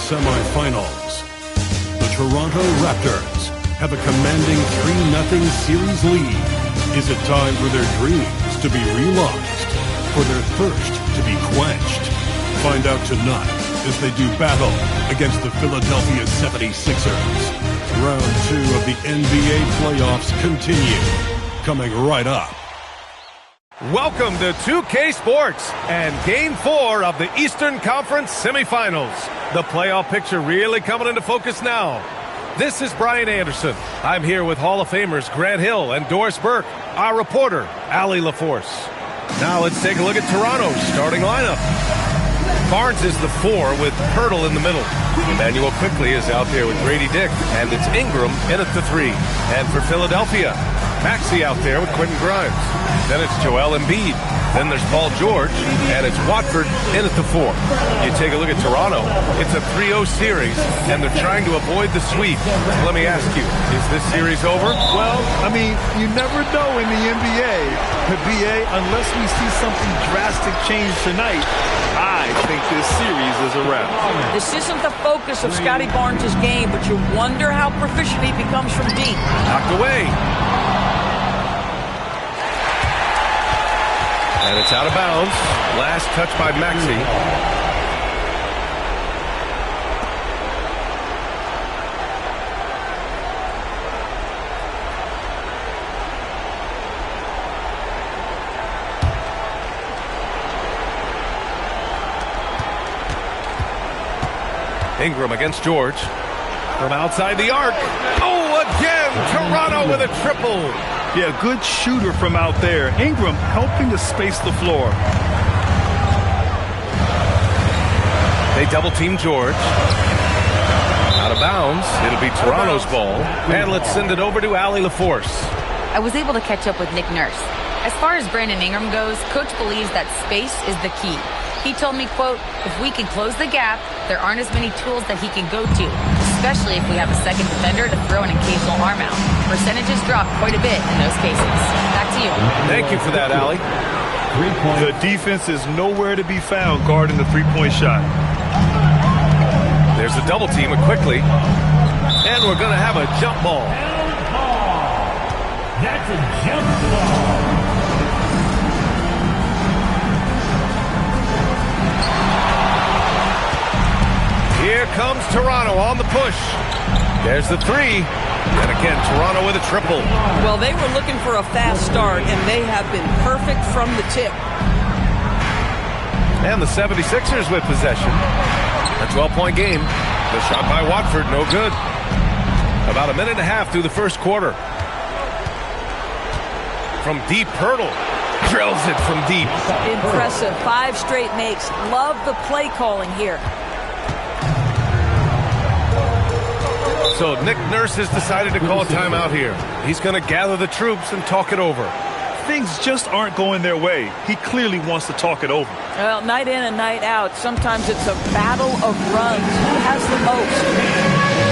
Semifinals. The Toronto Raptors have a commanding 3-0 series lead. Is it time for their dreams to be realized? For their thirst to be quenched? Find out tonight as they do battle against the Philadelphia 76ers. Round 2 of the NBA playoffs continue. Coming right up. Welcome to 2K Sports and Game 4 of the Eastern Conference Semifinals. The playoff picture really coming into focus now. This is Brian Anderson. I'm here with Hall of Famers Grant Hill and Doris Burke, our reporter, Allie LaForce. Now let's take a look at Toronto's starting lineup. Barnes is the 4 with Pirtle in the middle. Emmanuel Quickley is out there with Grady Dick, and it's Ingram in at the 3. And for Philadelphia, Maxey out there with Quentin Grimes. Then it's Joel Embiid. Then there's Paul George, and it's Watford in at the 4. You take a look at Toronto, it's a 3-0 series, and they're trying to avoid the sweep. Let me ask you, is this series over? Well, I mean, you never know in the NBA. The BA, unless we see something drastic change tonight, I think this series is a wrap. This isn't the focus of Scotty Barnes' game, but you wonder how proficient he becomes from deep. Knocked away. And it's out of bounds. Last touch by Maxey. Ingram against George. From outside the arc. Oh, again! Toronto with a triple. Yeah, good shooter from out there. Ingram helping to space the floor. They double-team George. Out of bounds. It'll be Toronto's ball. And let's send it over to Allie LaForce. I was able to catch up with Nick Nurse. As far as Brandon Ingram goes, Coach believes that space is the key. He told me, quote, if we can close the gap, there aren't as many tools that he can go to, especially if we have a second defender to throw an occasional arm out. Percentages drop quite a bit in those cases. Back to you. Thank you for that, Allie. The defense is nowhere to be found guarding the three-point shot. There's a double team quickly. And we're going to have a jump ball. That's a jump ball. Here comes Toronto on the push. There's the 3. And again, Toronto with a triple. Well, they were looking for a fast start, and they have been perfect from the tip. And the 76ers with possession. A 12-point game. The shot by Watford, no good. About a minute and a half through the first quarter. From deep, Pirtle drills it from deep. Impressive. 5 straight makes. Love the play calling here. So Nick Nurse has decided to call a timeout here. He's going to gather the troops and talk it over. Things just aren't going their way. He clearly wants to talk it over. Well, night in and night out, sometimes it's a battle of runs. Who has the most?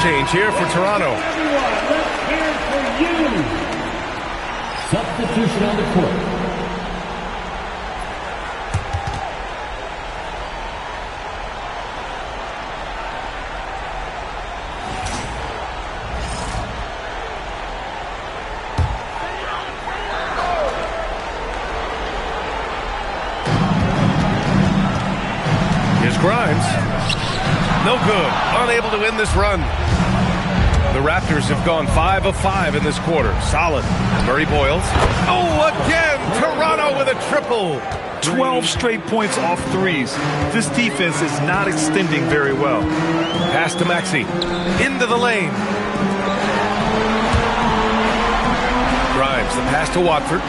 Change here for Toronto. Let's hear it for you. Substitution on the court. Here's Grimes. No good. Unable to win this run. The Raptors have gone 5 of 5 in this quarter. Solid. Murray Boyles. Oh, again! Toronto with a triple. 12 straight points off threes. This defense is not extending very well. Pass to Maxey. Into the lane. Grimes. Grimes, the pass to Watford.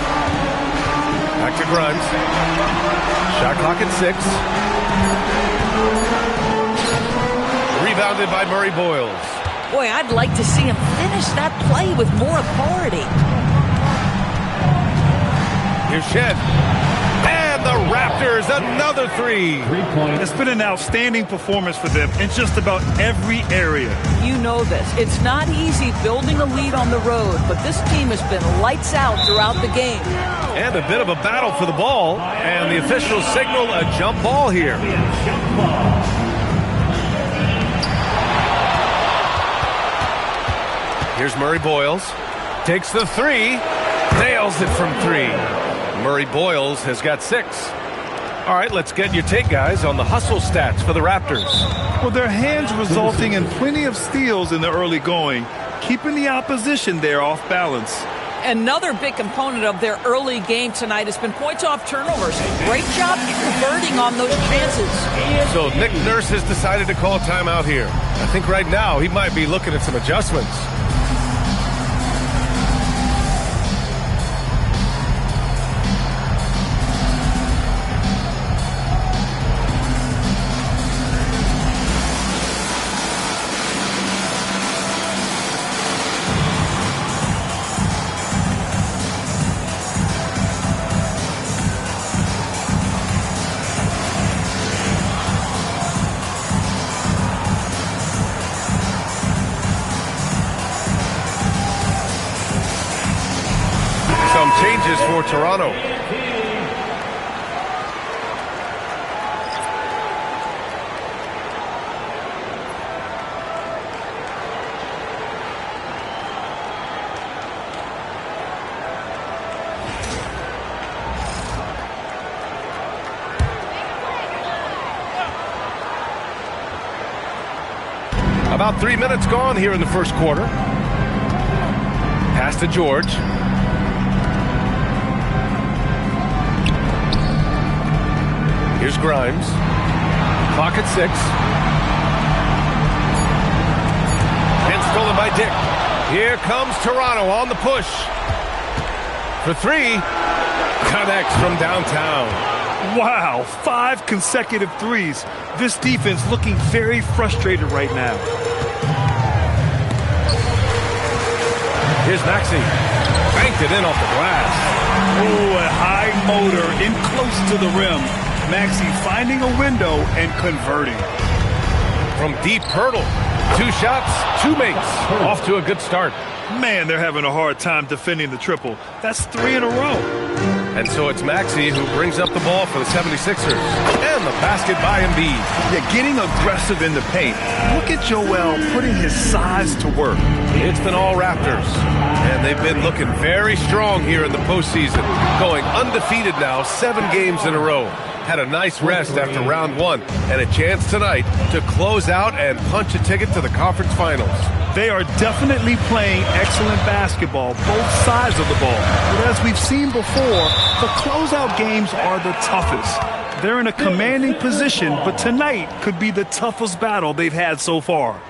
Back to Grimes. Shot clock at 6. Rebounded by Murray Boyles. Boy, I'd like to see him finish that play with more authority. Here's Shed. And the Raptors, another 3. It's been an outstanding performance for them in just about every area. You know this. It's not easy building a lead on the road, but this team has been lights out throughout the game. And a bit of a battle for the ball. And the officials signal a jump ball here. Here's Murray Boyles. Takes the 3. Nails it from 3. Murray Boyles has got 6. All right, let's get your take, guys, on the hustle stats for the Raptors. Well, their hands resulting in plenty of steals in the early going, keeping the opposition there off balance. Another big component of their early game tonight has been points off turnovers. Great job converting on those chances. So Nick Nurse has decided to call timeout here. I think right now he might be looking at some adjustments. Some changes for Toronto. About 3 minutes gone here in the first quarter. Pass to George. Here's Grimes. Clock at 6. And stolen by Dick. Here comes Toronto on the push. For 3. Connects from downtown. Wow, 5 consecutive threes. This defense looking very frustrated right now. Here's Maxey. Banked it in off the glass. Oh, a high motor in close to the rim. Maxey finding a window and converting. From deep hurdle. 2 shots, 2 makes. Off to a good start. Man, they're having a hard time defending the triple. That's 3 in a row. And so it's Maxey who brings up the ball for the 76ers. And the basket by Embiid. Yeah, getting aggressive in the paint. Look at Joel putting his size to work. It's been all Raptors. And they've been looking very strong here in the postseason. Going undefeated now, 7 games in a row. Had a nice rest after round 1 and a chance tonight to close out and punch a ticket to the conference finals. They are definitely playing excellent basketball, both sides of the ball. But as we've seen before, the closeout games are the toughest. They're in a commanding position, but tonight could be the toughest battle they've had so far.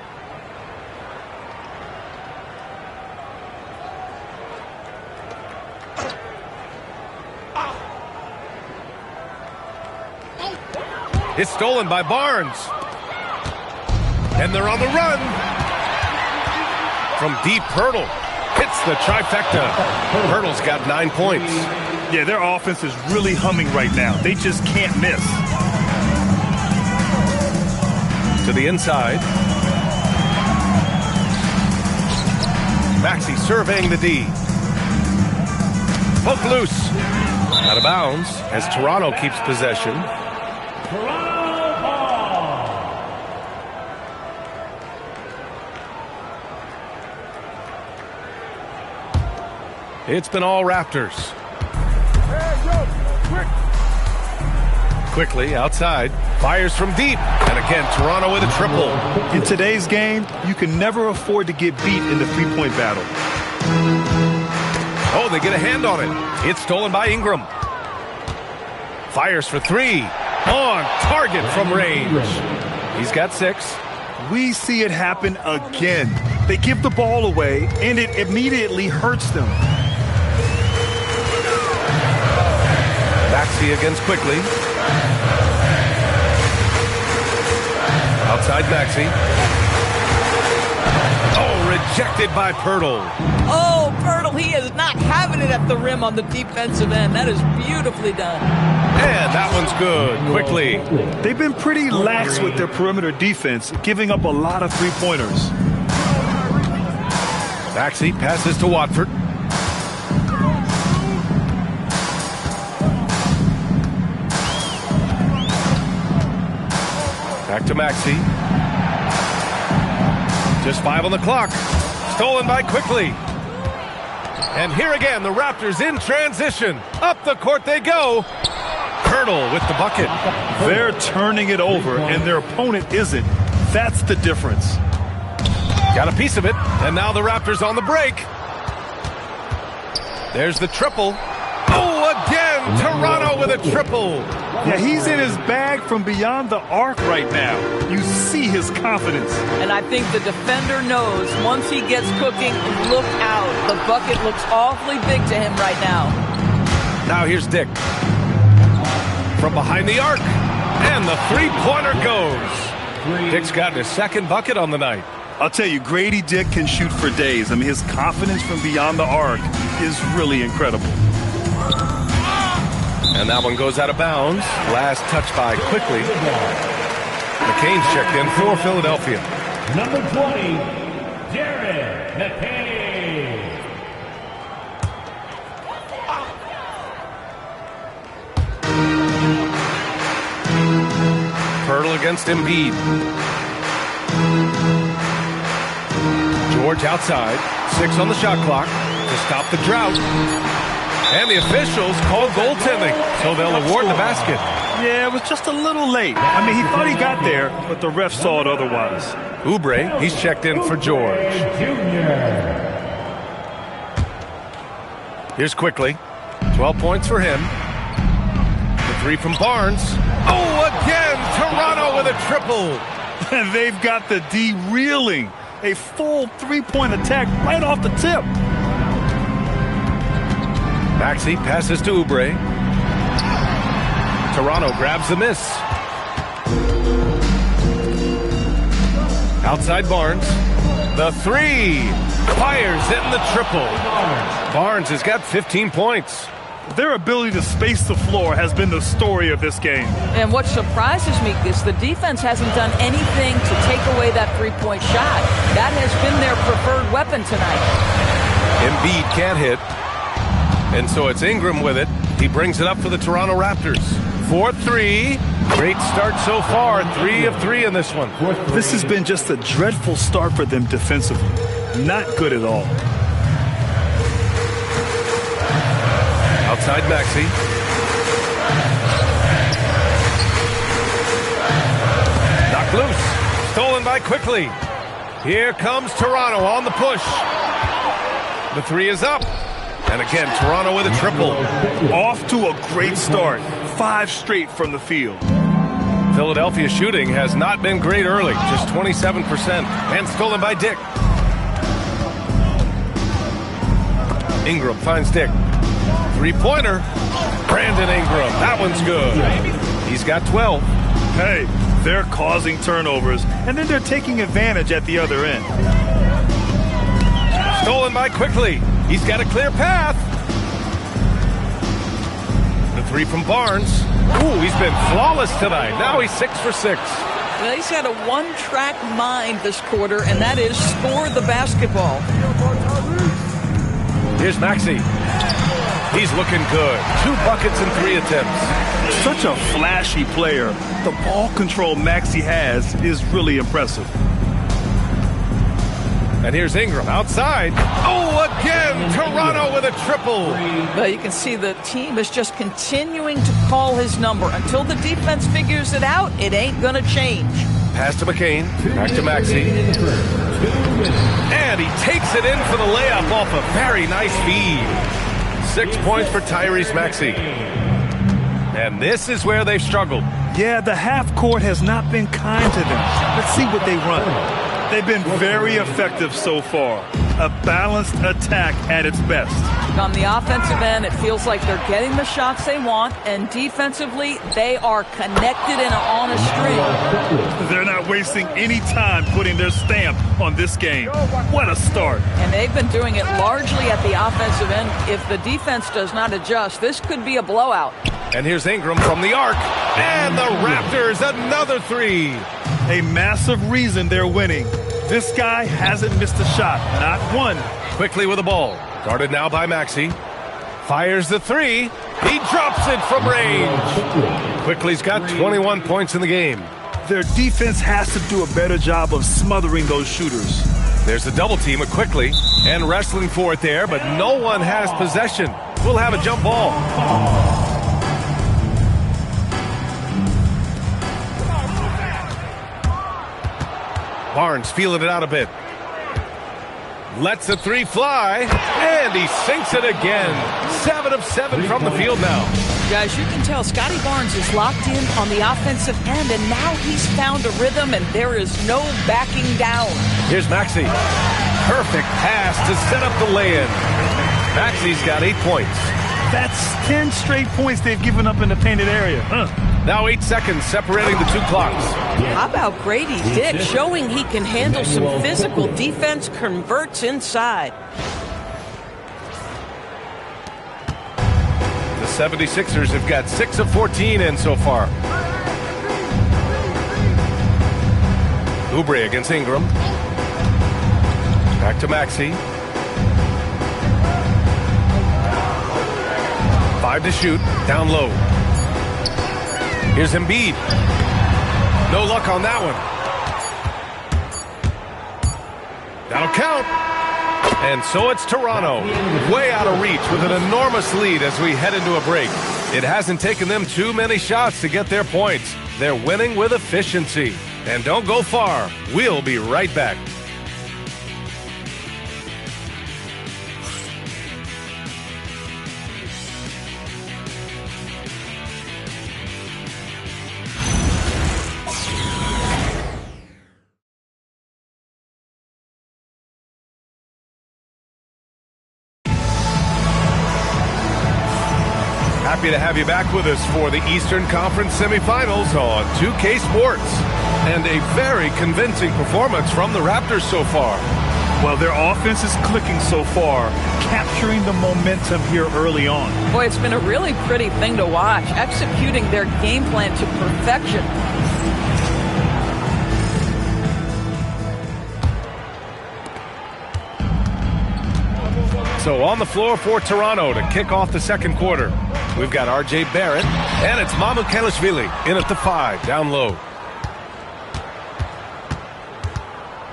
It's stolen by Barnes. And they're on the run. From deep hurdle. Hits the trifecta. Hurdle's got 9 points. Yeah, their offense is really humming right now. They just can't miss. To the inside. Maxey surveying the D. Poke loose. Out of bounds as Toronto keeps possession. It's been all Raptors. Quickly outside. Fires from deep. And again, Toronto with a triple. In today's game, you can never afford to get beat in the three-point battle. Oh, they get a hand on it. It's stolen by Ingram. Fires for 3. On target from range. He's got 6. We see it happen again. They give the ball away, and it immediately hurts them. Maxey against Quickly. Outside Maxey. Oh, rejected by Pirtle. Oh, Pirtle, he is not having it at the rim on the defensive end. That is beautifully done. And that one's good. Quickly. They've been pretty lax with their perimeter defense, giving up a lot of three-pointers. Maxey passes to Watford. Back to Maxey. Just 5 on the clock. Stolen by Quickly. And here again, the Raptors in transition. Up the court they go. Pirtle with the bucket. They're turning it over, and their opponent isn't. That's the difference. Got a piece of it, and now the Raptors on the break. There's the triple. Oh, again, Toronto with a triple. Yeah, he's in his bag from beyond the arc right now. You see his confidence. And I think the defender knows once he gets cooking, look out. The bucket looks awfully big to him right now. Now here's Dick. From behind the arc, and the three-pointer goes. Dick's gotten his second bucket on the night. I'll tell you, Grady Dick can shoot for days. I mean, his confidence from beyond the arc is really incredible. And that one goes out of bounds. Last touch by Quickly. McCain's checked in for Philadelphia. Number 20, Jared McCain. Pirtle against Embiid. George outside. 6 on the shot clock to stop the drought. And the officials call goaltending, so they'll award the basket. Yeah, it was just a little late. I mean, he thought he got there, but the ref saw it otherwise. Oubre, he's checked in for George. Here's Quickly. 12 points for him. The 3 from Barnes. Oh, again, Toronto with a triple. And they've got the D reeling. A full three-point attack right off the tip. Maxey passes to Oubre. Toronto grabs the miss. Outside Barnes. The 3. Fires in the triple. Barnes has got 15 points. Their ability to space the floor has been the story of this game. And what surprises me is the defense hasn't done anything to take away that three-point shot. That has been their preferred weapon tonight. Embiid can't hit. And so it's Ingram with it. He brings it up for the Toronto Raptors. 4-3. Great start so far. 3 of 3 in this one. This has been just a dreadful start for them defensively. Not good at all. Outside Maxey. Knocked loose. Stolen by Quickly. Here comes Toronto on the push. The 3 is up. And again, Toronto with a triple. Off to a great start. 5 straight from the field. Philadelphia shooting has not been great early. Just 27%. And stolen by Dick. Ingram finds Dick. Three-pointer. Brandon Ingram. That one's good. He's got 12. Hey, they're causing turnovers, and then they're taking advantage at the other end. Stolen by Quickly. He's got a clear path. The 3 from Barnes. Ooh, he's been flawless tonight. Now he's 6 for 6. Well, he's had a one-track mind this quarter, and that is score the basketball. Here's Maxey. He's looking good. 2 buckets and 3 attempts. Such a flashy player. The ball control Maxey has is really impressive. And here's Ingram outside. Oh, again, Toronto with a triple. But you can see the team is just continuing to call his number. Until the defense figures it out, it ain't going to change. Pass to McCain. Back to Maxey. And he takes it in for the layup off a very nice feed. 6 points for Tyrese Maxey. And this is where they've struggled. Yeah, the half court has not been kind to them. Let's see what they run. They've been very effective so far. a balanced attack at its best. On the offensive end, it feels like they're getting the shots they want, and defensively, they are connected and on a string. They're not wasting any time putting their stamp on this game. What a start. And they've been doing it largely at the offensive end. If the defense does not adjust, this could be a blowout. And here's Ingram from the arc. And the Raptors, another three. A massive reason they're winning. This guy hasn't missed a shot, not one. Quickly with the ball. Guarded now by Maxey. Fires the three. He drops it from range. Quickly's got 21 points in the game. Their defense has to do a better job of smothering those shooters. There's the double team with Quickly and wrestling for it there, but no one has possession. We'll have a jump ball. Barnes feeling it out a bit. Lets the three fly, and he sinks it again. 7 of 7 from the field now. Guys, you can tell Scotty Barnes is locked in on the offensive end, and now he's found a rhythm, and there is no backing down. Here's Maxey. Perfect pass to set up the lay-in. Maxey's got 8 points. That's 10 straight points they've given up in the painted area. Now 8 seconds separating the two clocks. How about Grady Dick showing he can handle some physical defense, converts inside. The 76ers have got 6 of 14 in so far. Oubre against Ingram. Back to Maxey. 5 to shoot, down low. Here's Embiid. No luck on that one. That'll count. And so it's Toronto, way out of reach with an enormous lead as we head into a break. It hasn't taken them too many shots to get their points. They're winning with efficiency. And don't go far. We'll be right back. Happy to have you back with us for the Eastern Conference Semifinals on 2K Sports. And a very convincing performance from the Raptors so far. Well, their offense is clicking so far, capturing the momentum here early on. Boy, it's been a really pretty thing to watch, executing their game plan to perfection. So on the floor for Toronto to kick off the second quarter. We've got R.J. Barrett, and it's Mamukelashvili in at the 5, down low.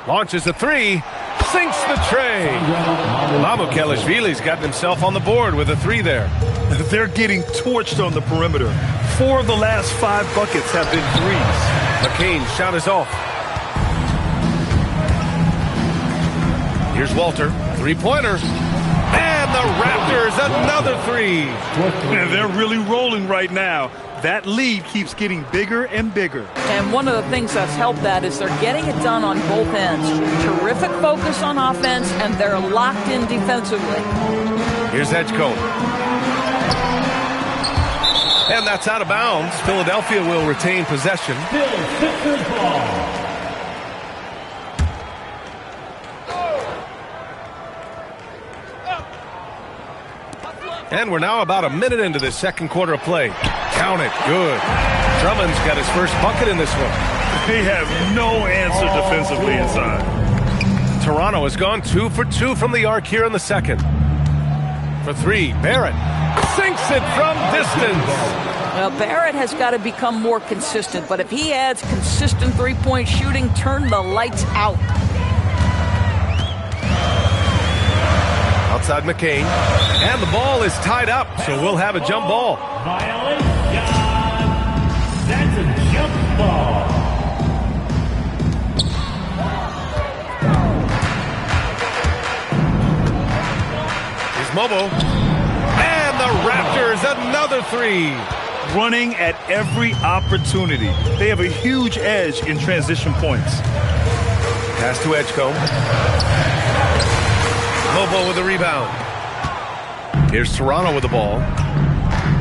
Launches a three, sinks the tray. Mamukelashvili's gotten himself on the board with a 3 there. They're getting torched on the perimeter. 4 of the last 5 buckets have been threes. McCain's shot is off. Here's Walter, 3-pointer. And the Raptors, another 3. Man, they're really rolling right now. That lead keeps getting bigger and bigger. And one of the things that's helped that is they're getting it done on both ends. Terrific focus on offense, and they're locked in defensively. Here's Edgecombe. And that's out of bounds. Philadelphia will retain possession. And we're now about a minute into the second quarter of play. Count it. Good. Drummond's got his first bucket in this one. They have no answer defensively inside. Toronto has gone 2 for 2 from the arc here in the second. For 3, Barrett sinks it from distance. Well, Barrett has got to become more consistent, but if he adds consistent three-point shooting, turn the lights out. Outside McCain. And the ball is tied up, so we'll have a jump ball. Violation. That's a jump ball. Here's Mobo. And the Raptors, another 3. Running at every opportunity. They have a huge edge in transition points. Pass to Edgecombe. Mobo with the rebound. Here's Toronto with the ball.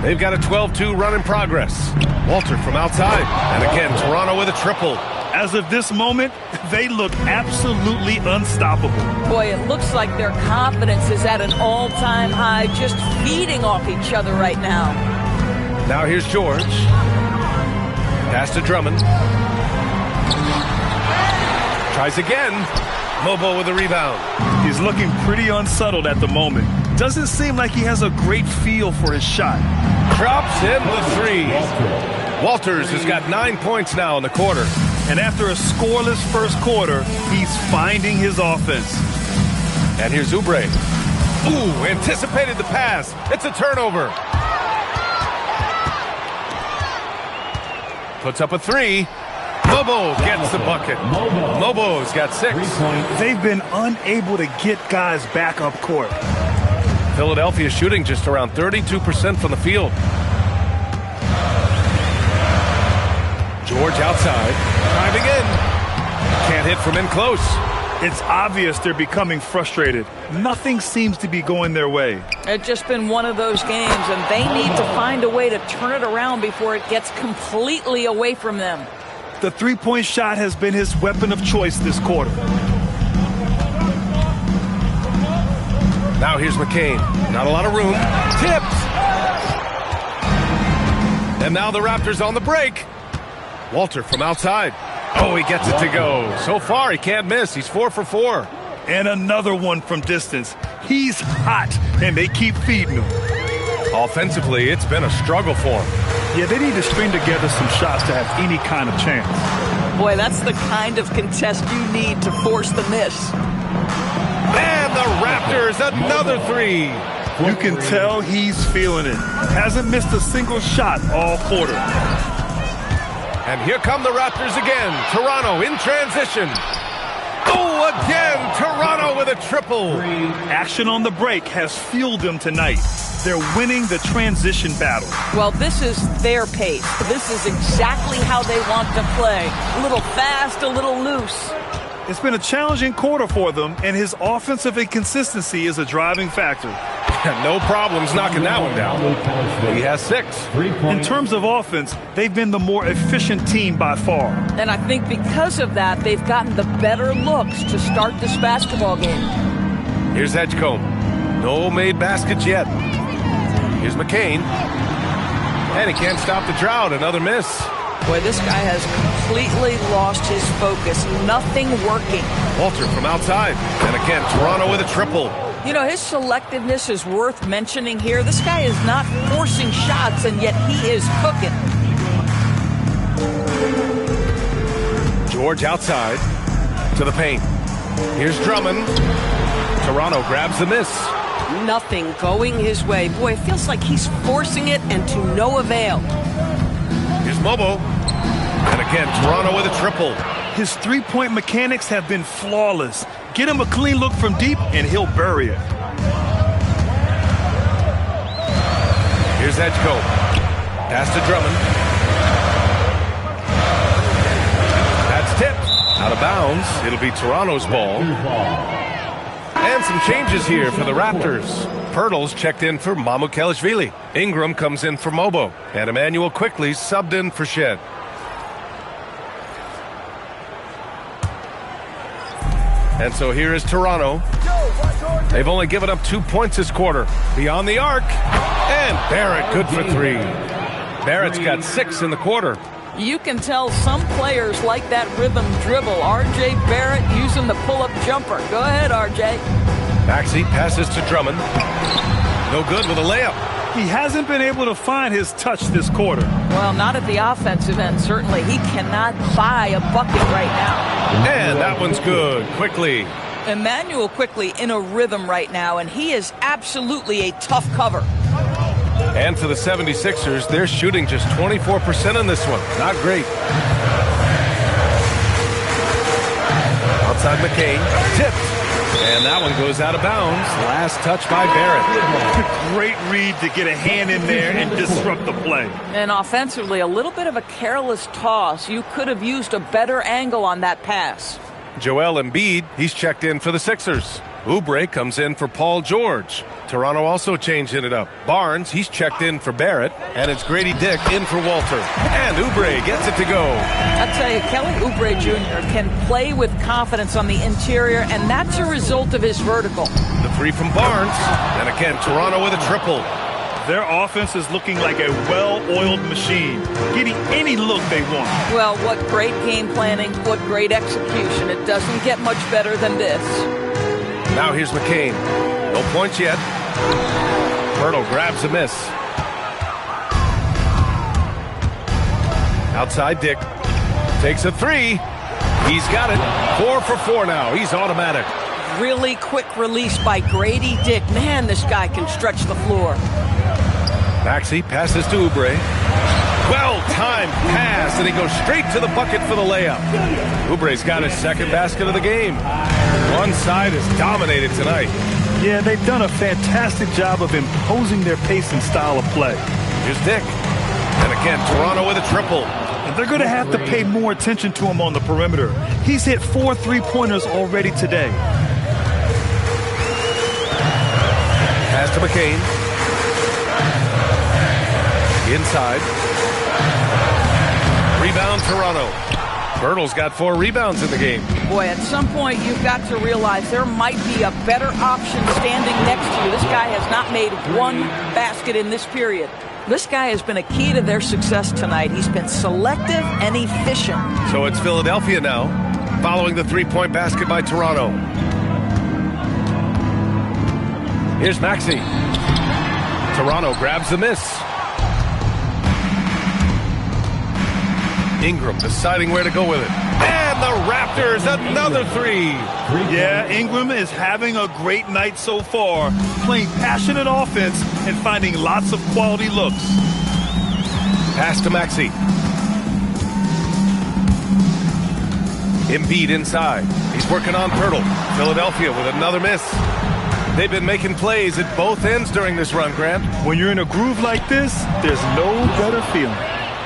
They've got a 12-2 run in progress. Walter from outside. And again, Toronto with a triple. As of this moment, they look absolutely unstoppable. Boy, it looks like their confidence is at an all-time high, just feeding off each other right now. Now here's George. Pass to Drummond. Tries again. Mobo with the rebound. He's looking pretty unsettled at the moment. Doesn't seem like he has a great feel for his shot. Drops in the three. Walters has got 9 points now in the quarter. And after a scoreless first quarter, he's finding his offense. And here's Oubre. Ooh, anticipated the pass. It's a turnover. Puts up a three. Mobo gets the bucket. Mobo's got 6. They've been unable to get guys back up court. Philadelphia shooting just around 32% from the field. George outside, driving in. Can't hit from in close. It's obvious they're becoming frustrated. Nothing seems to be going their way. It's just been one of those games, and they need to find a way to turn it around before it gets completely away from them. The three-point shot has been his weapon of choice this quarter. Now here's McCain. Not a lot of room. Tipped. And now the Raptors on the break. Walter from outside. Oh, he gets it to go. So far, he can't miss. He's 4 for 4. And another one from distance. He's hot, and they keep feeding him. Offensively, it's been a struggle for him. Yeah, they need to string together some shots to have any kind of chance. Boy, that's the kind of contest you need to force the miss. And the Raptors, another three. You can tell he's feeling it. Hasn't missed a single shot all quarter. And here come the Raptors again. Toronto in transition. Oh, again, Toronto with a triple. Action on the break has fueled them tonight. They're winning the transition battle. Well, this is their pace. This is exactly how they want to play. A little fast, a little loose. It's been a challenging quarter for them, and his offensive inconsistency is a driving factor. No problems knocking that one down. He has 6. In terms of offense, they've been the more efficient team by far. And I think because of that, they've gotten the better looks to start this basketball game. Here's Edgecombe. No made baskets yet. Here's McCain. And he can't stop the drought. Another miss. Boy, this guy has completely lost his focus. Nothing working. Walter from outside. And again, Toronto with a triple. You know, his selectiveness is worth mentioning here. This guy is not forcing shots, and yet he is cooking. George outside to the paint. Here's Drummond. Toronto grabs the miss. Nothing going his way. Boy, it feels like he's forcing it and to no avail. Here's Mobo. And again, Toronto with a triple. His three-point mechanics have been flawless. Get him a clean look from deep, and he'll bury it. Here's Edgecombe. Pass to Drummond. That's tipped. Out of bounds. It'll be Toronto's ball. And some changes here for the Raptors. Pirtle's checked in for Mamukelashvili. Ingram comes in for Mobo. And Emmanuel quickly subbed in for Shed. And so here is Toronto. They've only given up 2 points this quarter. Beyond the arc. And Barrett good for 3. Barrett's got 6 in the quarter. You can tell some players like that rhythm dribble. R.J. Barrett using the pull-up jumper. Go ahead, R.J. Maxey passes to Drummond. No good with a layup. He hasn't been able to find his touch this quarter. Well, not at the offensive end, certainly. He cannot buy a bucket right now. And that one's good. Quickly. Emmanuel quickly in a rhythm right now, and he is absolutely a tough cover. And for the 76ers, they're shooting just 24% on this one. Not great. Outside McCain. Tipped. And that one goes out of bounds. Last touch by Barrett. Great read to get a hand in there and disrupt the play. And offensively, a little bit of a careless toss. You could have used a better angle on that pass. Joel Embiid, he's checked in for the Sixers. Oubre comes in for Paul George. Toronto also changing it up. Barnes, he's checked in for Barrett. And it's Grady Dick in for Walter. And Oubre gets it to go. I tell you, Kelly Oubre Jr. can play with confidence on the interior, and that's a result of his vertical. The three from Barnes. And again, Toronto with a triple. Their offense is looking like a well-oiled machine, getting any look they want. Well, what great game planning, what great execution. It doesn't get much better than this. Now here's McCain. No points yet. Pirtle grabs a miss. Outside Dick. Takes a three. He's got it. 4 for 4 now. He's automatic. Really quick release by Grady Dick. Man, this guy can stretch the floor. Maxey passes to Oubre. Well-timed pass, and he goes straight to the bucket for the layup. Oubre's got his second basket of the game. One side is dominated tonight. Yeah, they've done a fantastic job of imposing their pace and style of play. Here's Dick. And again, Toronto with a triple. And they're going to have to pay more attention to him on the perimeter. He's hit 4 3-pointers already today. Pass to McCain. Inside. Rebound, Toronto. Pirtle's got 4 rebounds in the game. Boy, at some point you've got to realize there might be a better option standing next to you. This guy has not made one basket in this period. This guy has been a key to their success tonight. He's been selective and efficient. So it's Philadelphia now, following the three-point basket by Toronto. Here's Maxey. Toronto grabs the miss. Ingram deciding where to go with it. And the Raptors, another three. Yeah, Ingram is having a great night so far, playing passionate offense and finding lots of quality looks. Pass to Maxey. Embiid inside. He's working on Pirtle. Philadelphia with another miss. They've been making plays at both ends during this run, Grant. When you're in a groove like this, there's no better feeling.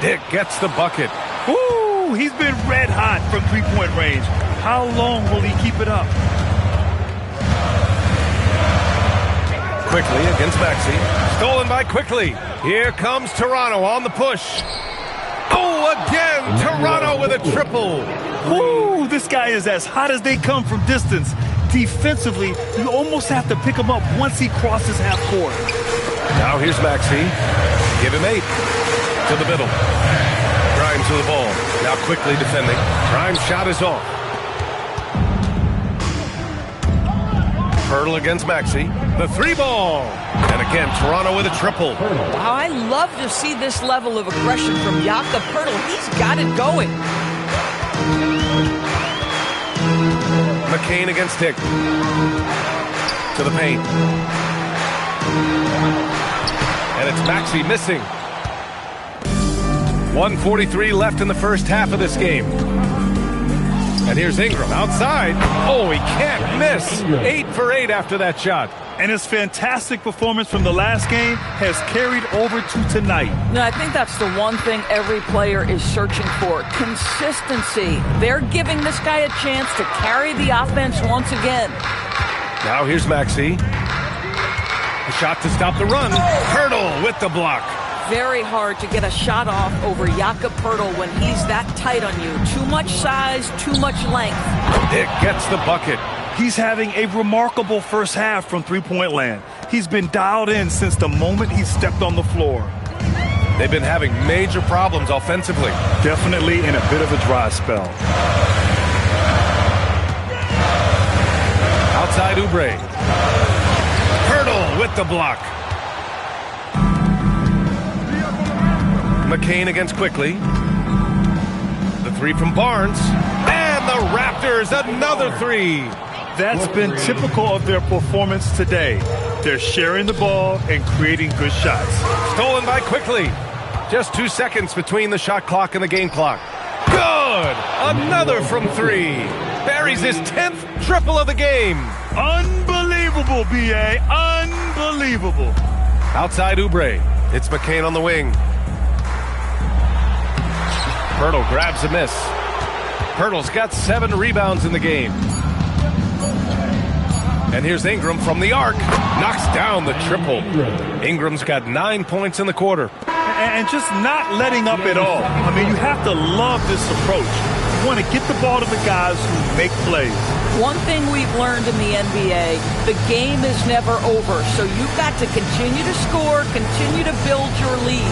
Dick gets the bucket. Woo! He's been red hot from three-point range. How long will he keep it up? Quickly against Maxey. Stolen by Quickly. Here comes Toronto on the push. Oh, again, Toronto with a triple. Woo! This guy is as hot as they come from distance. Defensively, you almost have to pick him up once he crosses half court. Now here's Maxey. Give him 8. To the middle. Grimes with the ball. Now Quickly defending. Grimes' shot is off. Pirtle against Maxey. The 3-ball. And again, Toronto with a triple. Wow, I love to see this level of aggression from Jakob Pirtle. He's got it going. McCain against Dick. To the paint. And it's Maxey missing. 1:43 left in the first half of this game. And here's Ingram outside. Oh, he can't miss. 8 for 8 after that shot. And his fantastic performance from the last game has carried over to tonight. No, I think that's the one thing every player is searching for. Consistency. They're giving this guy a chance to carry the offense once again. Now here's Maxey. A shot to stop the run. Pirtle with the block. Very hard to get a shot off over Jakob Pirtle when he's that tight on you. Too much size, too much length. Dick gets the bucket. He's having a remarkable first half from three-point land. He's been dialed in since the moment he stepped on the floor. They've been having major problems offensively. Definitely in a bit of a dry spell. Outside Oubre. Pirtle with the block. McCain against Quickly. The 3 from Barnes. And the Raptors, another 3. That's been typical of their performance today. They're sharing the ball and creating good shots. Stolen by Quickly. Just 2 seconds between the shot clock and the game clock. Good! Another from 3. Buries his 10th triple of the game. Unbelievable, B.A. Unbelievable. Outside Oubre. It's McCain on the wing. Pirtle grabs a miss. Pirtle's got 7 rebounds in the game. And here's Ingram from the arc. Knocks down the triple. Ingram's got 9 points in the quarter. And just not letting up at all. I mean, you have to love this approach. You want to get the ball to the guys who make plays. One thing we've learned in the NBA, the game is never over. So you've got to continue to score, continue to build your lead.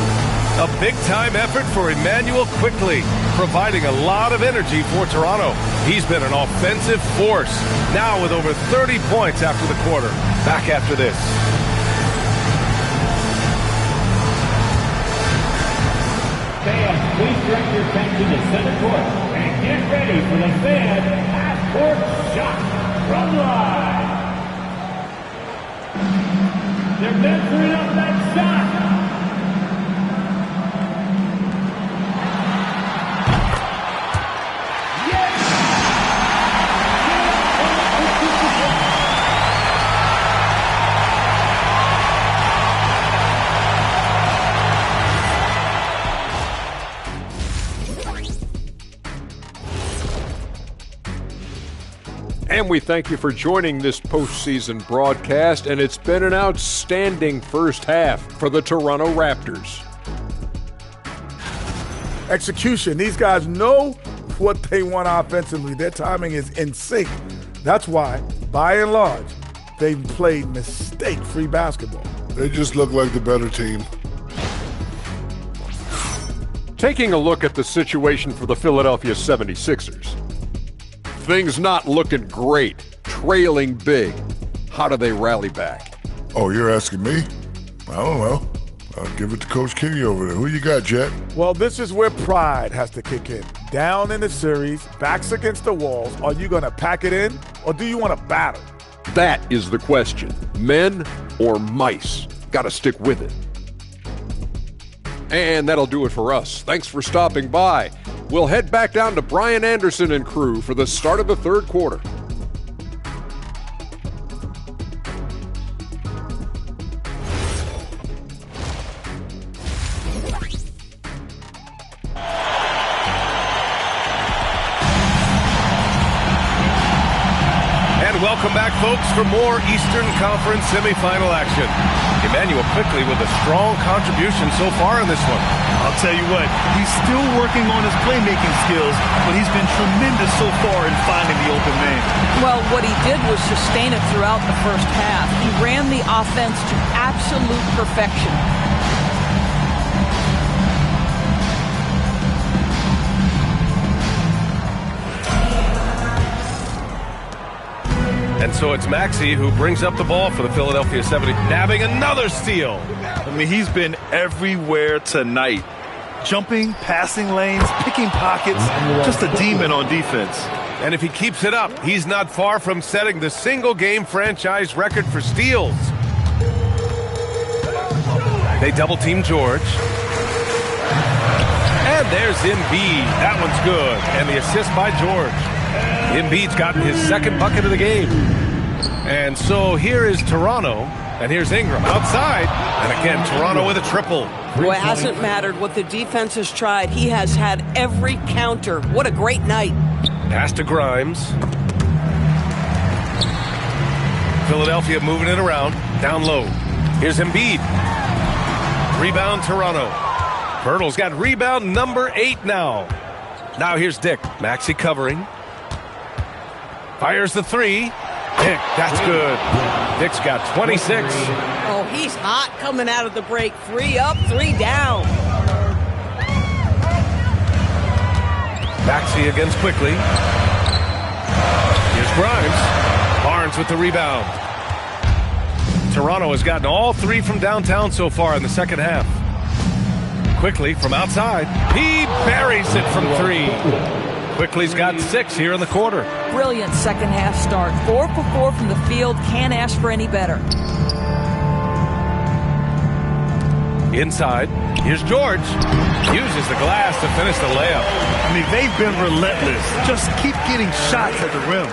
A big-time effort for Emmanuel Quickley, providing a lot of energy for Toronto. He's been an offensive force, now with over 30 points after the quarter. Back after this. Fans, please direct your attention to center court and get ready for the fan half-court shot from line. They're measuring up that shot. And we thank you for joining this postseason broadcast, and it's been an outstanding first half for the Toronto Raptors. Execution. These guys know what they want offensively. Their timing is in sync. That's why, by and large, they've played mistake-free basketball. They just look like the better team. Taking a look at the situation for the Philadelphia 76ers. Things not looking great, trailing big. How do they rally back? Oh, you're asking me? I don't know. I'll give it to Coach Kenny over there. Who you got, Jet? Well, this is where pride has to kick in. Down in the series, backs against the walls. Are you going to pack it in, or do you want to battle? That is the question. Men or mice? Got to stick with it. And that'll do it for us. Thanks for stopping by. We'll head back down to Brian Anderson and crew for the start of the third quarter. And welcome back, folks, for more Eastern Conference Semifinal action. Emmanuel Quickley with a strong contribution so far in this one. I'll tell you what, he's still working on his playmaking skills, but he's been tremendous so far in finding the open man. Well, what he did was sustain it throughout the first half. He ran the offense to absolute perfection. And so it's Maxey who brings up the ball for the Philadelphia 70, nabbing another steal. I mean, he's been everywhere tonight. Jumping, passing lanes, picking pockets, just a demon on defense. And if he keeps it up, he's not far from setting the single-game franchise record for steals. They double-team George. And there's Embiid. That one's good. And the assist by George. Embiid's gotten his second bucket of the game. And so here is Toronto, and here's Ingram outside. And again, Toronto with a triple. Well, it hasn't mattered what the defense has tried. He has had every counter. What a great night. Pass to Grimes. Philadelphia moving it around, down low. Here's Embiid. Rebound Toronto. Pirtle's got rebound number 8 now. Now here's Dick. Maxey covering. Fires the three. Dick, that's good. Dick's got 26. Oh, he's hot coming out of the break. 3 up, 3 down. Maxey against Quickley. Here's Grimes. Barnes with the rebound. Toronto has gotten all 3 from downtown so far in the second half. Quickley from outside. He buries it from 3. Quickley's got 6 here in the quarter. Brilliant second half start. 4 for 4 from the field. Can't ask for any better. Inside. Here's George. Uses the glass to finish the layup. I mean, they've been relentless. Just keep getting shots at the rim.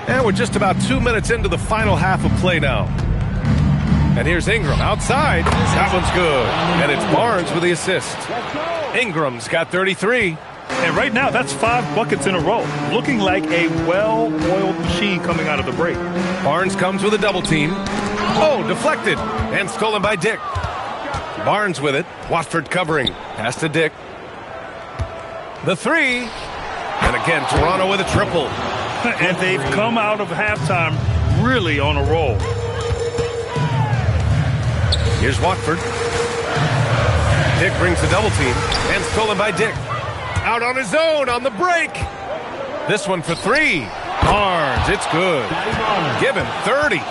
And we're just about 2 minutes into the final half of play now. And here's Ingram outside. That one's good. And it's Barnes with the assist. Ingram's got 33. And right now, that's 5 buckets in a row. Looking like a well-oiled machine coming out of the break. Barnes comes with a double team. Oh, deflected and stolen by Dick. Barnes with it. Watford covering. Pass to Dick. The three. And again, Toronto with a triple. And they've come out of halftime really on a roll. Here's Watford. Dick brings the double team and stolen by Dick. Out on his own on the break. This one for three. Barnes, it's good. Give him 30.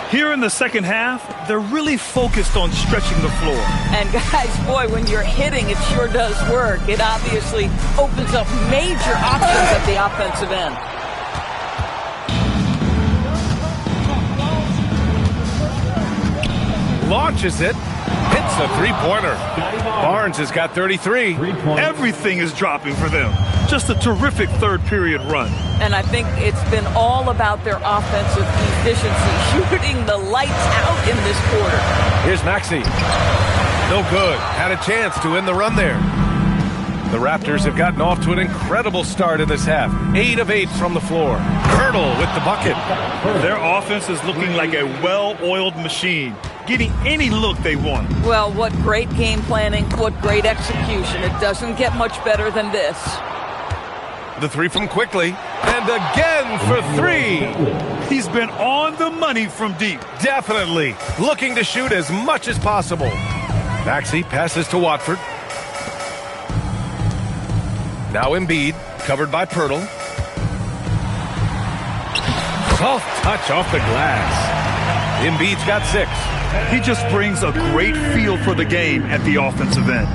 Here in the second half, they're really focused on stretching the floor. And guys, boy, when you're hitting, it sure does work. It obviously opens up major options at the offensive end. Launches it. Hits a three-pointer. Barnes has got 33. Everything is dropping for them. Just a terrific third-period run. And I think it's been all about their offensive efficiency, shooting the lights out in this quarter. Here's Maxey. No good. Had a chance to end the run there. The Raptors have gotten off to an incredible start in this half. 8 of 8 from the floor. Hurdle with the bucket. Their offense is looking like a well-oiled machine, getting any look they want. Well, what great game planning, what great execution. It doesn't get much better than this. The three from Quickly. And again for three. He's been on the money from deep. Definitely. Looking to shoot as much as possible. Maxey passes to Watford. Now Embiid, covered by Pirtle. Soft touch off the glass. Embiid's got 6. He just brings a great feel for the game at the offensive end.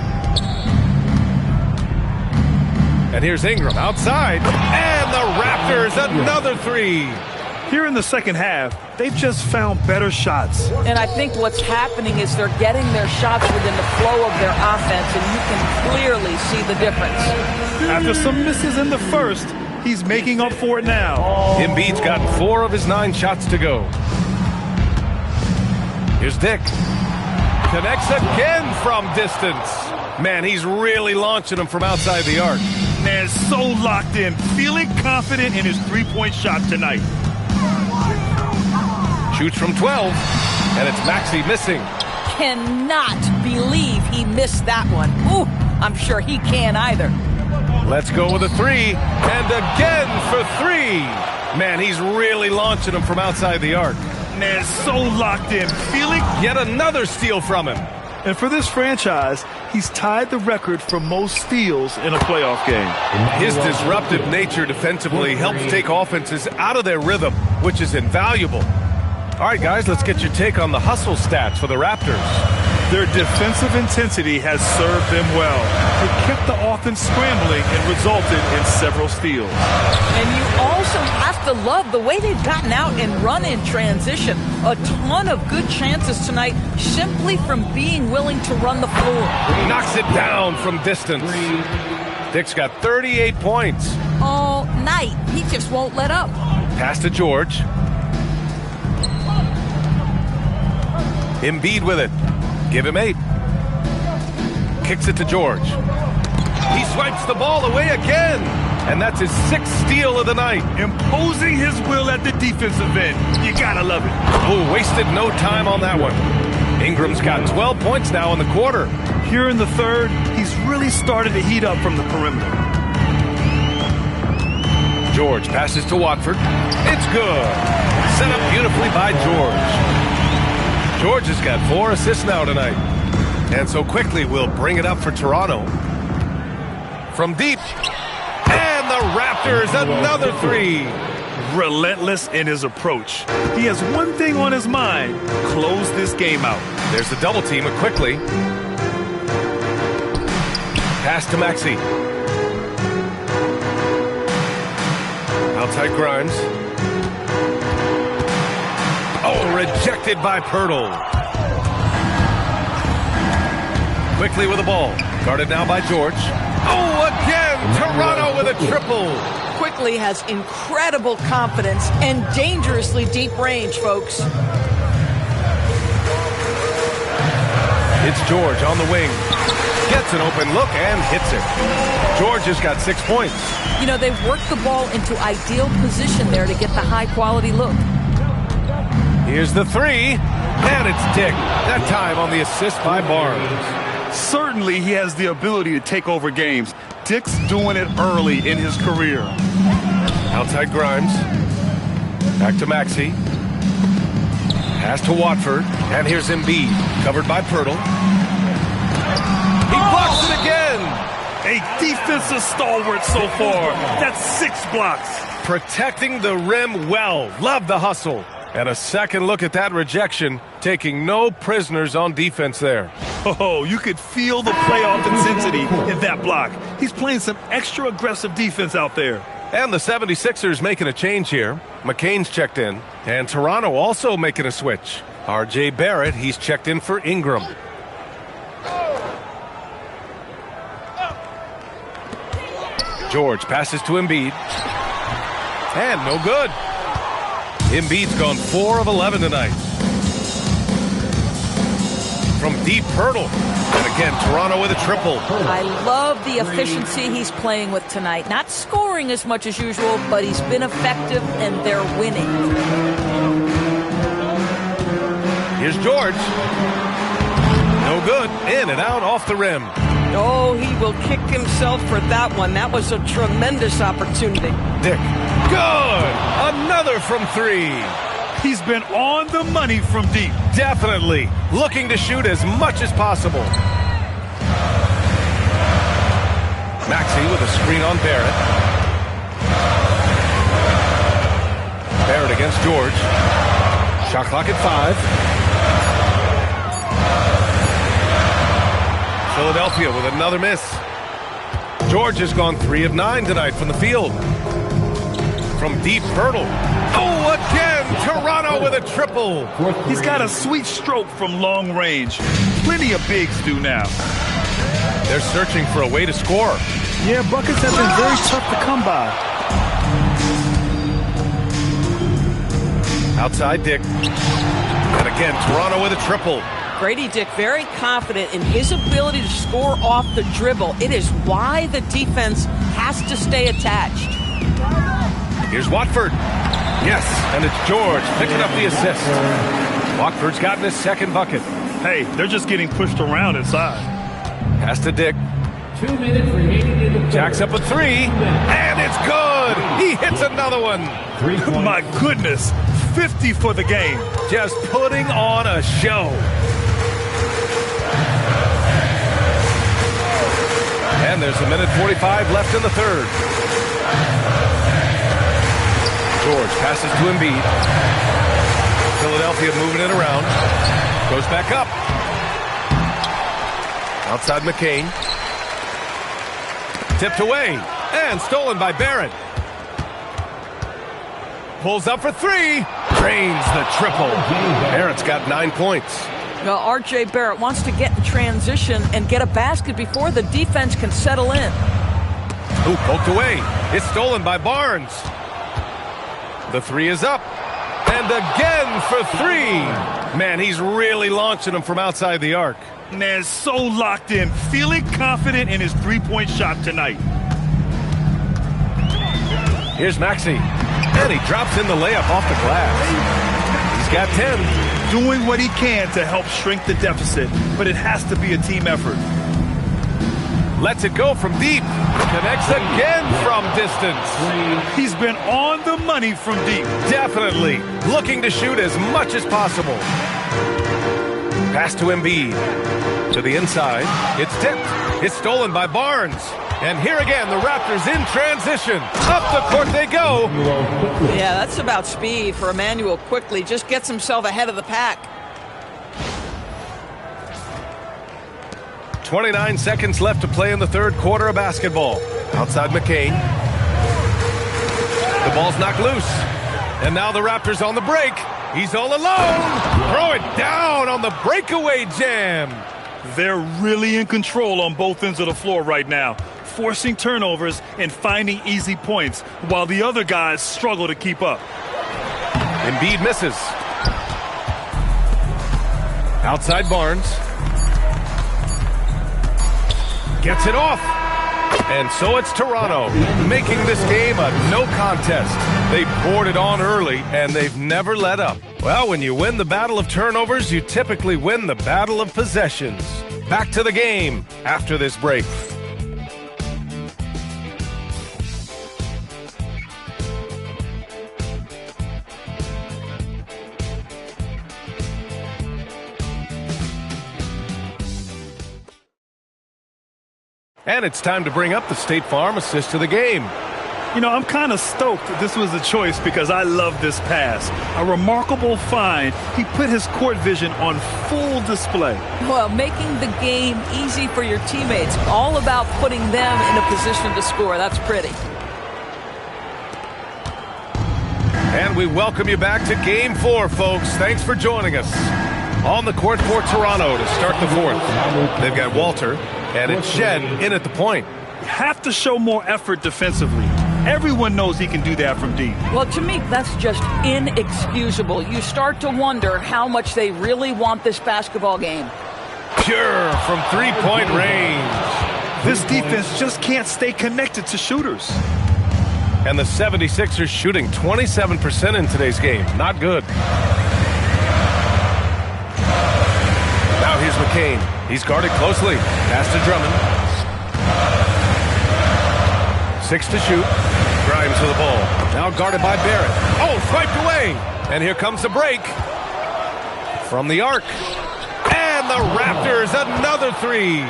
And here's Ingram outside. And the Raptors, another three. Here in the second half, they've just found better shots. And I think what's happening is they're getting their shots within the flow of their offense, and you can clearly see the difference. After some misses in the first, he's making up for it now. Embiid's gotten 4 of his 9 shots to go. Here's Dick. Connects again from distance. Man, he's really launching them from outside the arc. Man, so locked in, feeling confident in his three-point shot tonight. Shoots from 12, and it's Maxey missing. Cannot believe he missed that one. Ooh, I'm sure he can't either. Let's go with a three, and again for 3. Man, he's really launching them from outside the arc. Man, so locked in, feeling yet another steal from him. And for this franchise, he's tied the record for most steals in a playoff game. His disruptive nature defensively helps take offenses out of their rhythm, which is invaluable. All right, guys, let's get your take on the hustle stats for the Raptors. Their defensive intensity has served them well. It kept the offense scrambling and resulted in several steals. And you also have to love the way they've gotten out and run in transition. A ton of good chances tonight simply from being willing to run the floor. Knocks it down from distance. Dick's got 38 points. All night. He just won't let up. Pass to George. Embiid with it. Give him 8. Kicks it to George. He swipes the ball away again. And that's his 6th steal of the night. Imposing his will at the defensive end. You gotta love it. Oh, wasted no time on that one. Ingram's got 12 points now in the quarter. Here in the third, he's really started to heat up from the perimeter. George passes to Watford. It's good. Set up beautifully by George. George has got 4 assists now tonight. And so Quickly will bring it up for Toronto. From deep. And the Raptors, another 3. Relentless in his approach. He has one thing on his mind. Close this game out. There's the double team with Quickly. Pass to Maxey. Outside Grimes. Oh, rejected by Pirtle. Quickly with the ball. Guarded now by George. Oh, again! Toronto with a triple. Quickly has incredible confidence and dangerously deep range, folks. It's George on the wing. Gets an open look and hits it. George has got 6 points. You know, they've worked the ball into ideal position there to get the high-quality look. Here's the three, and it's Dick. That time on the assist by Barnes. Certainly he has the ability to take over games. Dick's doing it early in his career. Outside Grimes. Back to Maxey. Pass to Watford. And here's Embiid. Covered by Pirtle. He blocks it again. A defensive stalwart so far. That's 6 blocks. Protecting the rim well. Love the hustle. And a second look at that rejection. Taking no prisoners on defense there. Oh, you could feel the playoff intensity in that block. He's playing some extra aggressive defense out there. And the 76ers making a change here. McCain's checked in. And Toronto also making a switch. R.J. Barrett, he's checked in for Ingram. George passes to Embiid. And no good. Embiid's gone 4 of 11 tonight. From deep, Pirtle. And again, Toronto with a triple. I love the efficiency he's playing with tonight. Not scoring as much as usual, but he's been effective and they're winning. Here's George. No good. In and out off the rim. Oh, he will kick himself for that one. That was a tremendous opportunity. Dick. Good. Another from 3. He's been on the money from deep. Definitely. Looking to shoot as much as possible. Maxey with a screen on Barrett. Barrett against George. Shot clock at 5. Philadelphia with another miss. George has gone 3 of 9 tonight from the field. From deep, Pirtle. Oh, again, Toronto with a triple. He's got a sweet stroke from long range. Plenty of bigs do now. They're searching for a way to score. Yeah, buckets have been very tough to come by. Outside Dick. And again, Toronto with a triple. Grady Dick very confident in his ability to score off the dribble. It is why the defense has to stay attached. Here's Watford. Yes, and it's George picking up the assist. Watford's gotten his second bucket. Hey, they're just getting pushed around inside. Pass to Dick. 2 minutes remaining in the third. Jacks up a 3, and it's good. He hits another one. 3 points. My goodness, 50 for the game. Just putting on a show. And there's a minute 45 left in the third. George passes to Embiid. Philadelphia moving it around. Goes back up. Outside McCain. Tipped away. And stolen by Barrett. Pulls up for 3. Drains the triple. Barrett's got 9 points. Well, R.J. Barrett wants to get in transition and get a basket before the defense can settle in. Ooh, poked away. It's stolen by Barnes. The 3 is up. And again for 3. Man, he's really launching them from outside the arc. Man, so locked in, feeling confident in his three-point shot tonight. Here's Maxey. And he drops in the layup off the glass. He's got 10. Doing what he can to help shrink the deficit, but it has to be a team effort. Lets it go from deep. Connects again from distance. He's been on the money from deep. Definitely looking to shoot as much as possible. Pass to Embiid. To the inside. It's tipped. It's stolen by Barnes. And here again, the Raptors in transition. Up the court they go. Yeah, that's about speed for Emmanuel Quickly. Just gets himself ahead of the pack. 29 seconds left to play in the third quarter of basketball. Outside McCain. The ball's knocked loose. And now the Raptors on the break. He's all alone. Throw it down on the breakaway jam. They're really in control on both ends of the floor right now, forcing turnovers and finding easy points while the other guys struggle to keep up. Embiid misses. Outside Barnes. Gets it off. And so it's Toronto, making this game a no contest. They poured it on early, and they've never let up. Well, when you win the battle of turnovers, you typically win the battle of possessions. Back to the game after this break. And it's time to bring up the State Farm assist to the game. You know, I'm kind of stoked that this was a choice because I love this pass. A remarkable find. He put his court vision on full display. Well, making the game easy for your teammates. All about putting them in a position to score. That's pretty. And we welcome you back to Game 4, folks. Thanks for joining us. On the court for Toronto to start the fourth. They've got Walter, and it's Shed in at the point. Have to show more effort defensively. Everyone knows he can do that from deep. Well, to me, that's just inexcusable. You start to wonder how much they really want this basketball game. Pure from three-point range. This defense just can't stay connected to shooters. And the 76ers shooting 27% in today's game. Not good. Now here's McCain. He's guarded closely. Pass to Drummond. 6 to shoot. Grimes with the ball. Now guarded by Barrett. Oh, swiped away. And here comes the break. From the arc. And the Raptors, another three.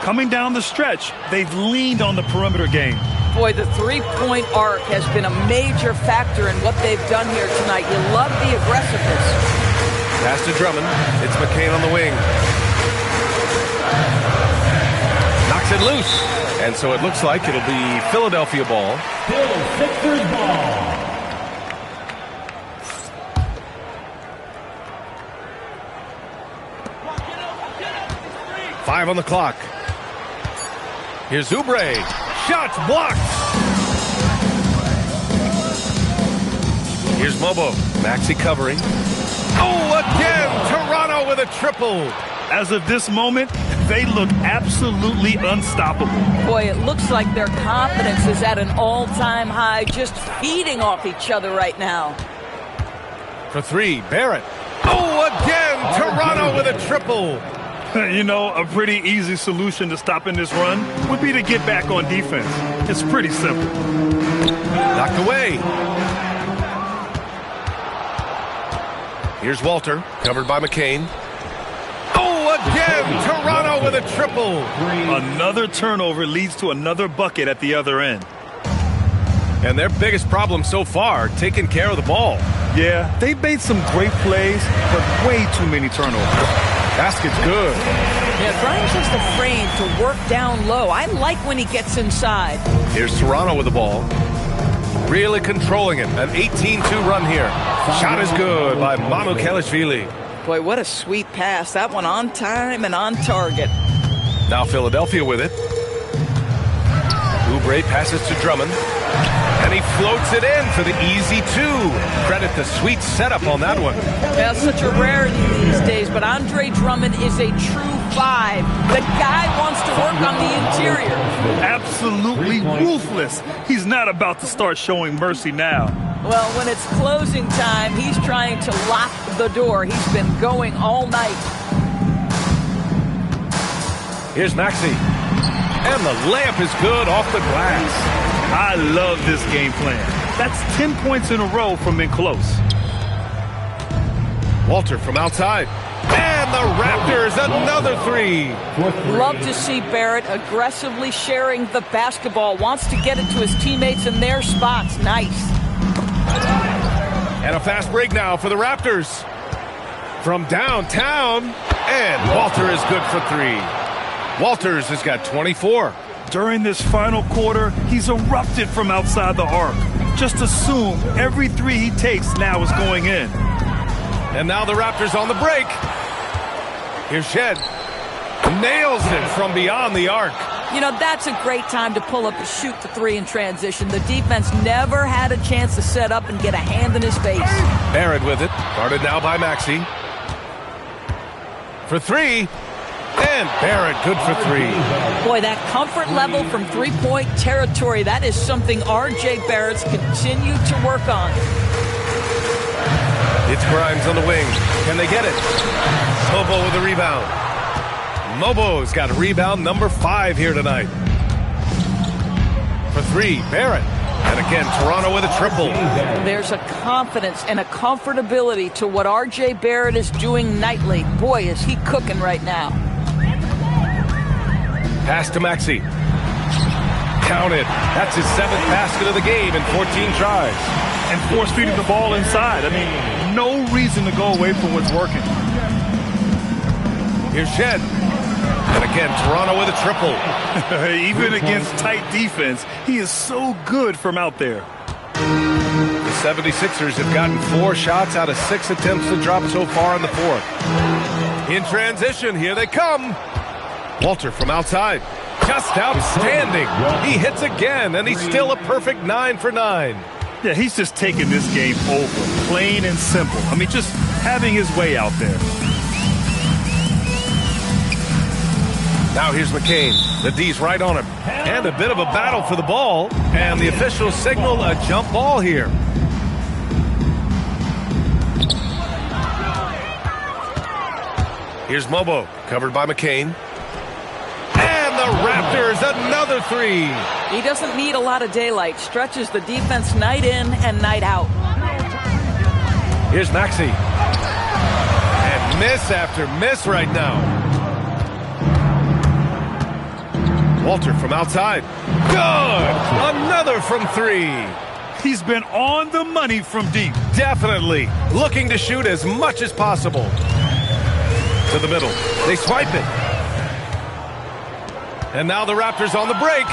Coming down the stretch, they've leaned on the perimeter game. Boy, the three-point arc has been a major factor in what they've done here tonight. You love the aggressiveness. Pass to Drummond. It's McCain on the wing. Knocks it loose. And so it looks like it'll be Philadelphia ball. Still Sixers ball. Five on the clock. Here's Oubre. Shots blocked. Here's Mobo. Maxey covering. Oh, again! Toronto with a triple. As of this moment, they look absolutely unstoppable. Boy, it looks like their confidence is at an all-time high, just feeding off each other right now. For three, Barrett. Oh, again! Toronto with a triple. You know, a pretty easy solution to stopping this run would be to get back on defense. It's pretty simple. Knocked away. Here's Walter, covered by McCain. Oh, again! Toronto with a triple. Another turnover leads to another bucket at the other end. And their biggest problem so far, taking care of the ball. Yeah, they've made some great plays, but way too many turnovers. Basket's good. Yeah, Grimes has the frame to work down low. I like when he gets inside. Here's Toronto with the ball. Really controlling it. An 18-2 run here. Shot is good by Manu Kelishvili. Boy, what a sweet pass. That one on time and on target. Now Philadelphia with it. Oubre passes to Drummond. And he floats it in for the easy two. Credit the sweet setup on that one. Yeah, such a rarity these days, but Andre Drummond is a true 5. The guy wants to work on the interior. Absolutely ruthless. He's not about to start showing mercy now. Well, when it's closing time, he's trying to lock the door. He's been going all night. Here's Maxey. And the layup is good off the glass. I love this game plan. That's 10 points in a row from in close. Walter from outside. And the Raptors, another three. Love to see Barrett aggressively sharing the basketball. Wants to get it to his teammates in their spots. Nice. And a fast break now for the Raptors. From downtown. And Walter is good for three. Walters has got 24. During this final quarter, he's erupted from outside the arc. Just assume every three he takes now is going in. And now the Raptors on the break. Here's Shed. Nails it from beyond the arc. You know, that's a great time to pull up and shoot the three in transition. The defense never had a chance to set up and get a hand in his face. Barrett with it. Guarded now by Maxey. For three. And Barrett, good for three. Boy, that comfort level from three-point territory, that is something R.J. Barrett's continued to work on. It's Grimes on the wing. Can they get it? Mobo with a rebound. Mobo's got rebound number 5 here tonight. For three, Barrett. And again, Toronto with a triple. There's a confidence and a comfortability to what R.J. Barrett is doing nightly. Boy, is he cooking right now. Pass to Maxey. Counted. That's his 7th basket of the game in 14 tries. And force-feeding the ball inside. I mean, no reason to go away from what's working. Here's Shed. And again, Toronto with a triple. Even against tight defense, he is so good from out there. The 76ers have gotten 4 shots out of 6 attempts to drop so far in the 4th. In transition, here they come. Walter from outside. Just outstanding. He hits again, and he's still a perfect 9 for 9. Yeah, he's just taking this game over, plain and simple. I mean, just having his way out there. Now here's McCain. The D's right on him. And a bit of a battle for the ball. And the officials signal a jump ball here. Here's Mobo, covered by McCain. And the Raptors, another 3. He doesn't need a lot of daylight. Stretches the defense night in and night out. Here's Maxey. And miss after miss right now. Walter from outside. Good! Another from 3. He's been on the money from deep. Definitely. Looking to shoot as much as possible. To the middle. They swipe it. And now the Raptors on the break.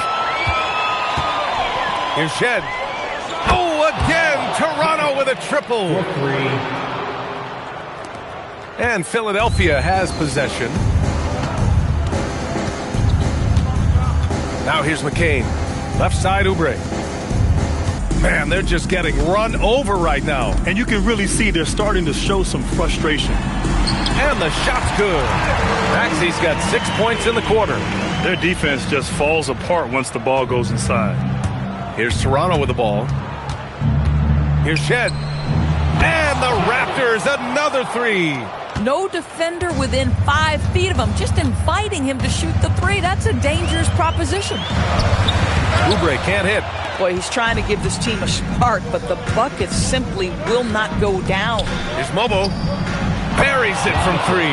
Here's Shed. Oh, again! Toronto with a triple. And Philadelphia has possession. Now here's McCain. Left side, Oubre. Man, they're just getting run over right now. And you can really see they're starting to show some frustration. And the shot's good. Maxey's got 6 points in the quarter. Their defense just falls apart once the ball goes inside. Here's Toronto with the ball. Here's Shed. And the Raptors, another 3. No defender within 5 feet of him, just inviting him to shoot the 3. That's a dangerous proposition. Oubre can't hit. Boy, he's trying to give this team a spark, but the bucket simply will not go down. Here's Mobo. Buries it from 3.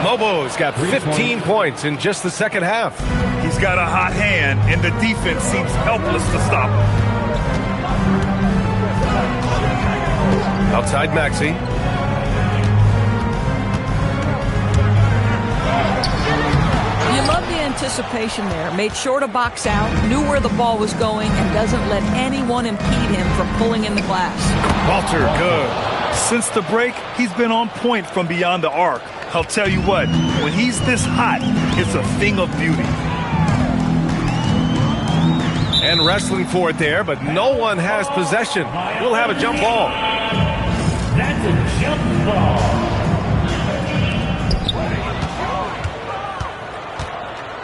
Mobo's got 15 points in just the second half. He's got a hot hand, and the defense seems helpless to stop him. Outside Maxey. You love the anticipation there. Made sure to box out, knew where the ball was going, and doesn't let anyone impede him from pulling in the glass. Walter, good. Since the break, he's been on point from beyond the arc. I'll tell you what, when he's this hot, it's a thing of beauty. And wrestling for it there, but no one has possession. We'll have a jump ball. That's a jump ball.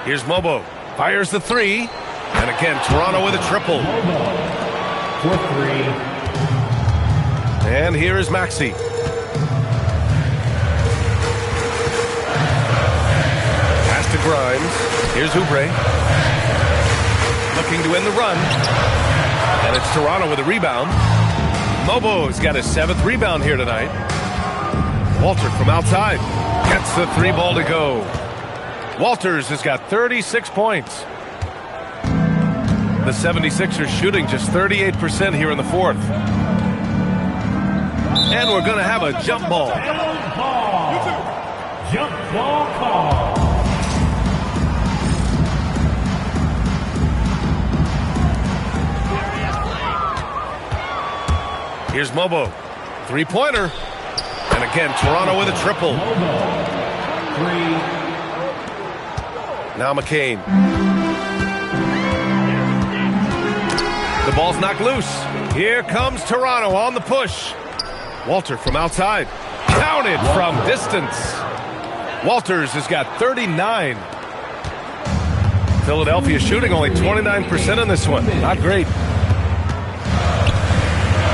Here's Mobo. Fires the 3. And again, Toronto with a triple. For 3. And here is Maxey. Pass to Grimes. Here's Oubre. Looking to end the run. And it's Toronto with a rebound. Mobo's got his 7th rebound here tonight. Walter from outside. Gets the 3 ball to go. Walters has got 36 points. The 76ers shooting just 38% here in the 4th. And we're going to have a jump ball. Jump ball call. Here's Mobo. 3-pointer. And again, Toronto with a triple. Now McCain. The ball's knocked loose. Here comes Toronto on the push. Walter from outside. Counted from distance. Walters has got 39. Philadelphia shooting only 29% in this one. Not great.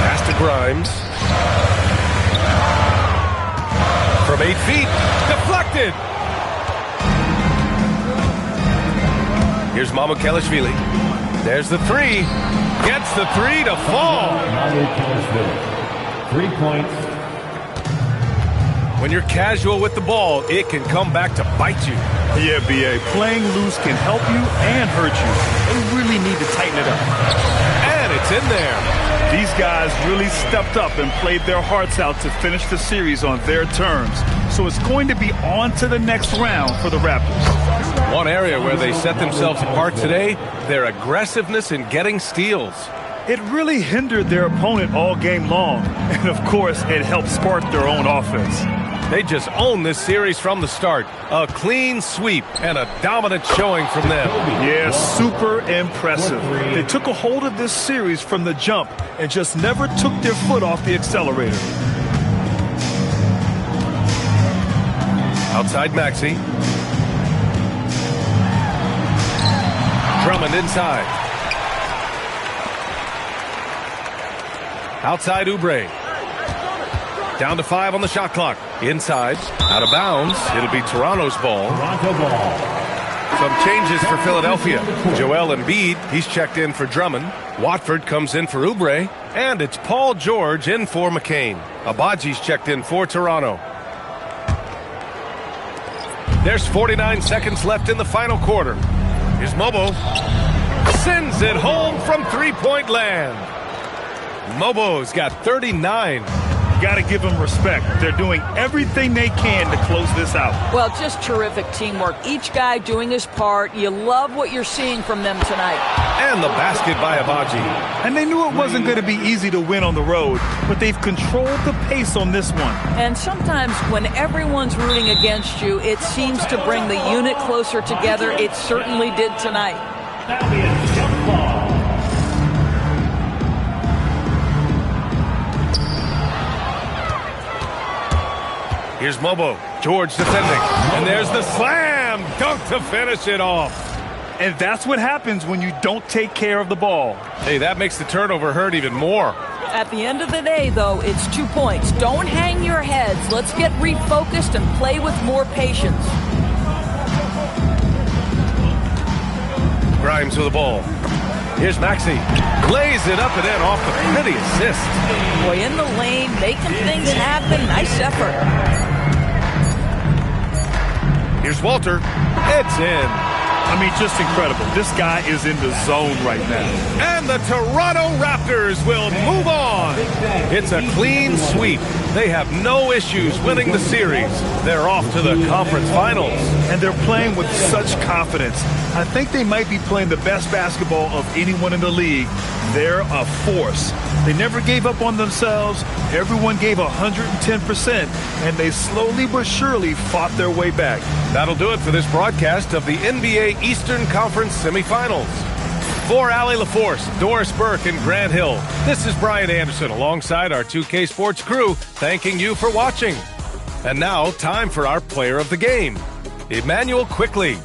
Pass to Grimes. From 8 feet. Deflected. Here's Mamukelashvili. There's the three. Gets the three to fall. 3 points. When you're casual with the ball, it can come back to bite you. Yeah, B.A. Playing loose can help you and hurt you. They really need to tighten it up. And it's in there. These guys really stepped up and played their hearts out to finish the series on their terms. So it's going to be on to the next round for the Raptors. One area where they set themselves apart today, their aggressiveness in getting steals. It really hindered their opponent all game long. And, of course, it helped spark their own offense. They just own this series from the start. A clean sweep and a dominant showing from them. Yeah, super impressive. They took a hold of this series from the jump and just never took their foot off the accelerator. Outside Maxey. Drummond inside. Outside Oubre. Down to 5 on the shot clock. Inside. Out of bounds. It'll be Toronto's ball. Toronto ball. Some changes for Philadelphia. Joel Embiid, he's checked in for Drummond. Watford comes in for Oubre. And it's Paul George in for McCain. Abaji's checked in for Toronto. There's 49 seconds left in the final quarter. Here's Mobo. Sends it home from three-point land. Mobo's got 39. Got to give them respect. They're doing everything they can to close this out. Well, just terrific teamwork. Each guy doing his part. You love what you're seeing from them tonight. And the basket by Abaji. And they knew it wasn't going to be easy to win on the road, but they've controlled the pace on this one. And sometimes when everyone's rooting against you, it seems to bring the unit closer together. It certainly did tonight. That'll be a jump ball. Here's Mobo. George defending. And there's the slam dunk to finish it off. And that's what happens when you don't take care of the ball. Hey, that makes the turnover hurt even more. At the end of the day, though, it's 2 points. Don't hang your heads. Let's get refocused and play with more patience. Grimes with the ball. Here's Maxey. Lays it up and in off the pretty assist. Boy, in the lane, making things happen. Nice effort. Here's Walter. It's in. I mean, just incredible. This guy is in the zone right now. And the Toronto Raptors will move on. It's a clean sweep. They have no issues winning the series. They're off to the conference finals. And they're playing with such confidence. I think they might be playing the best basketball of anyone in the league. They're a force. They never gave up on themselves. Everyone gave 110%, and they slowly but surely fought their way back. That'll do it for this broadcast of the NBA Eastern Conference Semifinals. For Allie LaForce, Doris Burke, and Grant Hill, this is Brian Anderson alongside our 2K Sports crew, thanking you for watching. And now, time for our player of the game, Emmanuel Quickley.